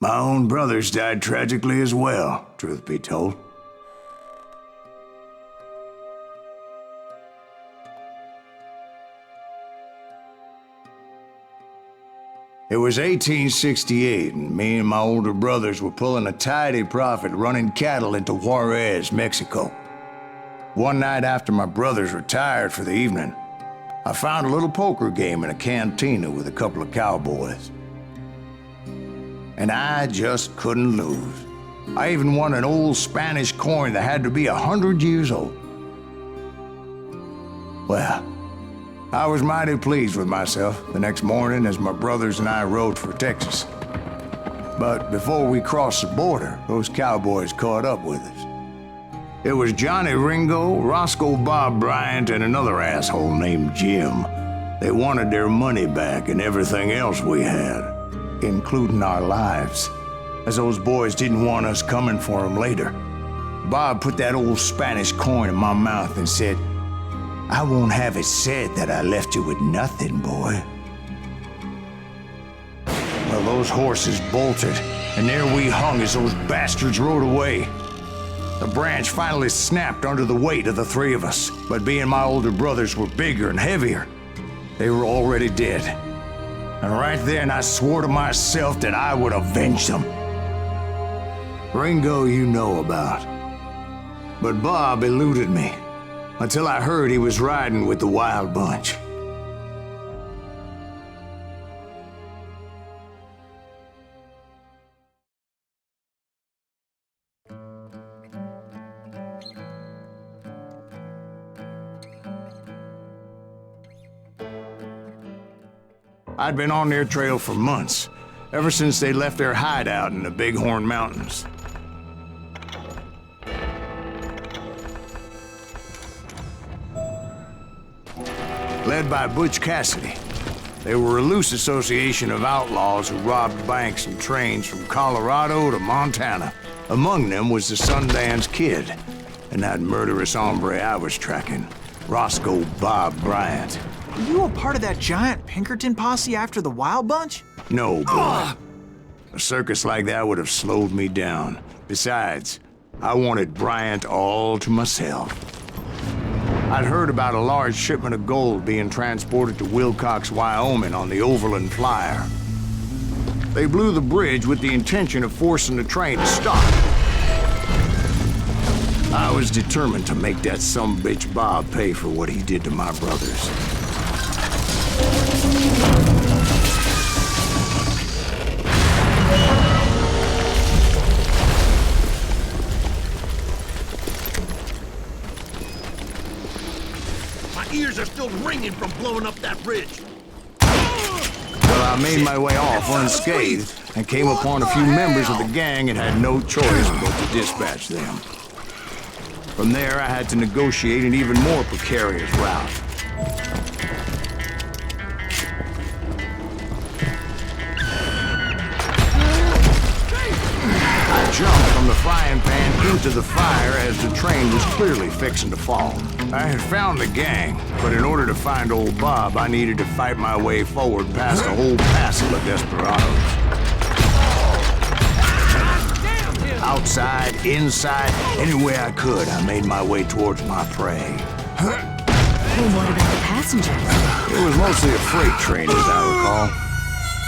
My own brothers died tragically as well, truth be told. It was 1868, and me and my older brothers were pulling a tidy profit running cattle into Juarez, Mexico. One night after my brothers retired for the evening, I found a little poker game in a cantina with a couple of cowboys. And I just couldn't lose. I even won an old Spanish coin that had to be 100 years old. Well, I was mighty pleased with myself the next morning as my brothers and I rode for Texas. But before we crossed the border, those cowboys caught up with us. It was Johnny Ringo, Roscoe Bob Bryant, and another asshole named Jim. They wanted their money back and everything else we had, including our lives, as those boys didn't want us coming for them later. Bob put that old Spanish coin in my mouth and said, "I won't have it said that I left you with nothing, boy." Well, those horses bolted, and there we hung as those bastards rode away. The branch finally snapped under the weight of the three of us, but being my older brothers were bigger and heavier, they were already dead. And right then I swore to myself that I would avenge them. Ringo you know about. But Bob eluded me, until I heard he was riding with the Wild Bunch. I'd been on their trail for months, ever since they left their hideout in the Bighorn Mountains. Led by Butch Cassidy, they were a loose association of outlaws who robbed banks and trains from Colorado to Montana. Among them was the Sundance Kid, and that murderous hombre I was tracking, Roscoe Bob Bryant. Were you a part of that giant Pinkerton posse after the Wild Bunch? No, boy. A circus like that would have slowed me down. Besides, I wanted Bryant all to myself. I'd heard about a large shipment of gold being transported to Wilcox, Wyoming on the Overland Flyer. They blew the bridge with the intention of forcing the train to stop. I was determined to make that sumbitch Bob pay for what he did to my brothers. My ears are still ringing from blowing up that bridge. Well, I made my way off unscathed and came upon a few members of the gang and had no choice but to dispatch them. From there, I had to negotiate an even more precarious route. I jumped from the frying pan into the fire as the train was clearly fixing to fall. I had found the gang, but in order to find old Bob, I needed to fight my way forward past a whole passel of desperados. Outside, inside, anywhere I could, I made my way towards my prey. Well, what about the passengers? It was mostly a freight train, as I recall.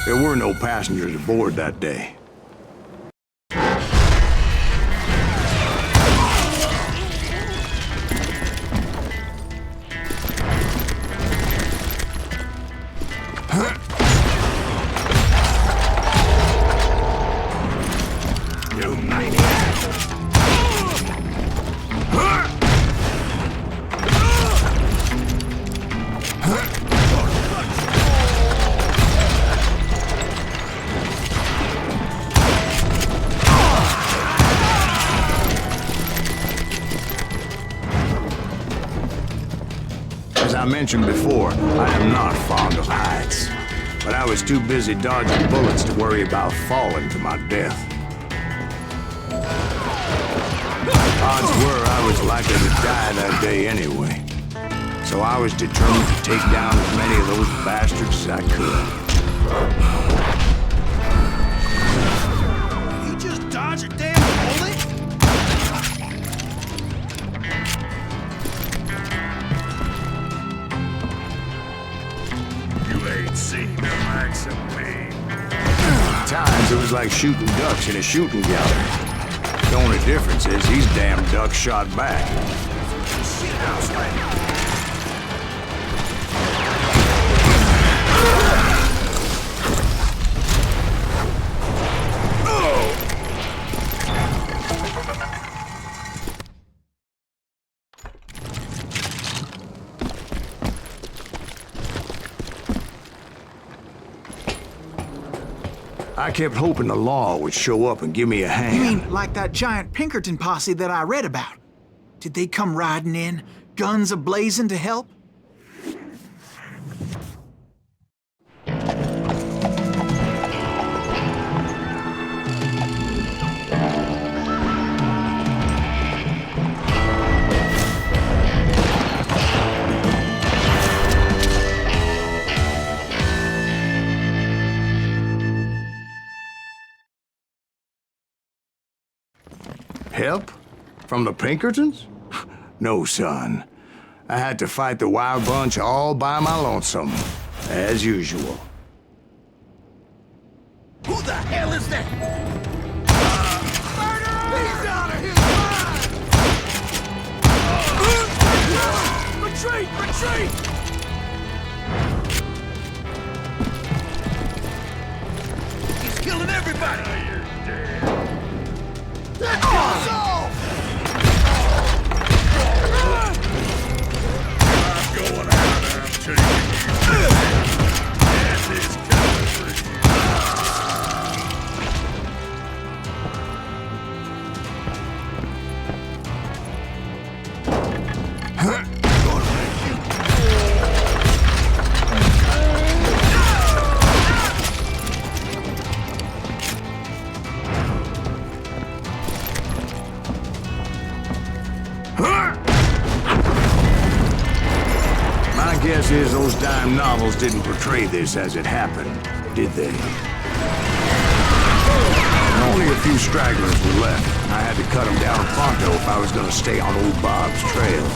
There were no passengers aboard that day. As I mentioned before, I am not fond of heights, but I was too busy dodging bullets to worry about falling to my death. Odds were I was likely to die that day anyway, so I was determined to take down as many of those bastards as I could. Dodge your damn bullet? You ain't seen the likes of me. At times, it was like shooting ducks in a shooting gallery. The only difference is these damn ducks shot back. Shit house right now. I kept hoping the law would show up and give me a hand. You mean like that giant Pinkerton posse that I read about? Did they come riding in, guns a-blazing to help? Help? From the Pinkertons? No, son. I had to fight the wild bunch all by my lonesome, as usual. Who the hell is that? Murder! He's out of his mind! Retreat! Retreat! He's killing everybody! You're dead. That guy's off! I'm going out and I'm taking you. Death is coming for you. Gonna make you. My guess is those dime novels didn't portray this as it happened, did they? Only a few stragglers were left. I had to cut them down pronto if I was going to stay on old Bob's trail.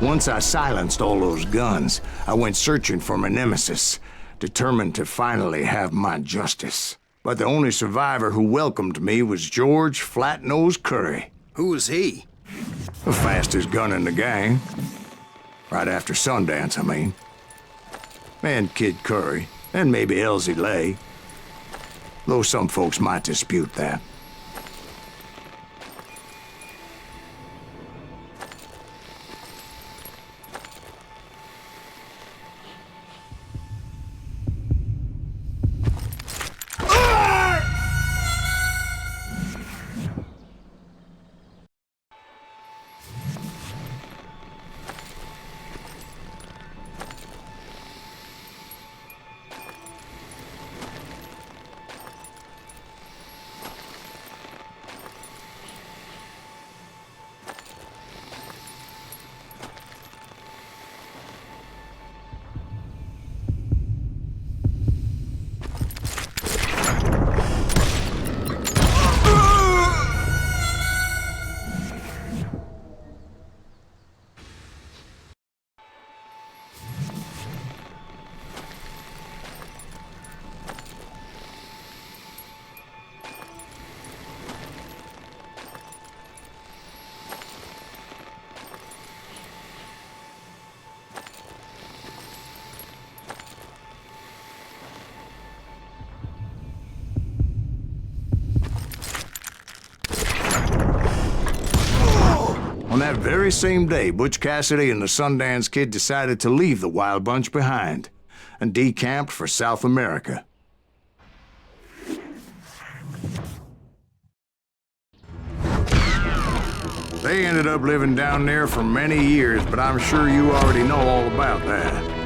Once I silenced all those guns, I went searching for my nemesis, determined to finally have my justice. But the only survivor who welcomed me was George Flat-Nosed Curry. Who was he? The fastest gun in the gang. Right after Sundance, I mean. And Kid Curry, and maybe Elsie Lay. Though some folks might dispute that. On that very same day, Butch Cassidy and the Sundance Kid decided to leave the Wild Bunch behind and decamped for South America. They ended up living down there for many years, but I'm sure you already know all about that.